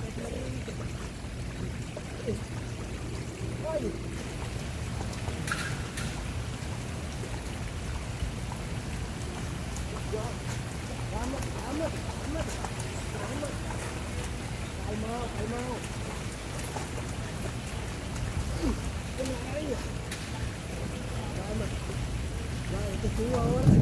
Ay. Vamos, vamos, vamos, vamos. Calmao, calmao. Vamos. Ya, este subo ahora.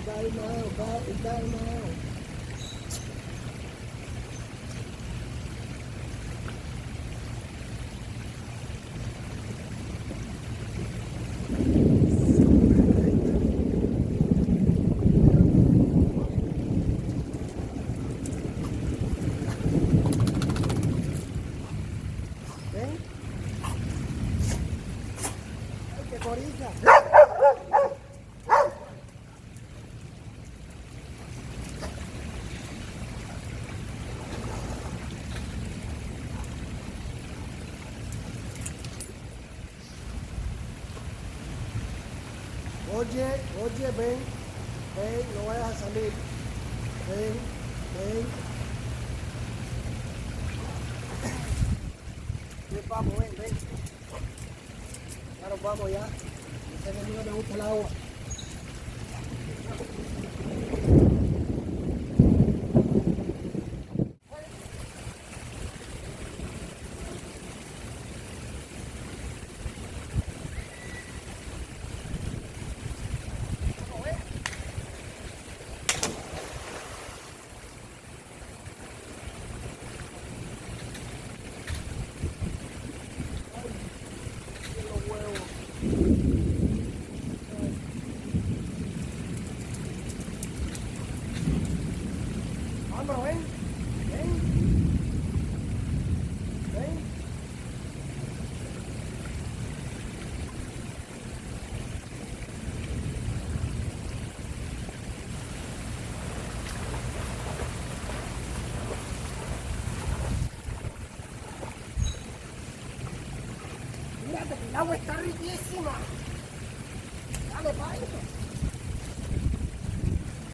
Calmao, calmao, calmao. ¿Ven? ¡Ay, qué coriza! Oye, oye, ven, ven, no vayas a salir. Ven, ven. Ven, vamos, ven, ven. Ya nos vamos ya. Ese enemigo me gusta el agua. Los huevos. Vámonos, ven, ven, ven. Mírate que el agua está riquísima. Dale, pa' eso.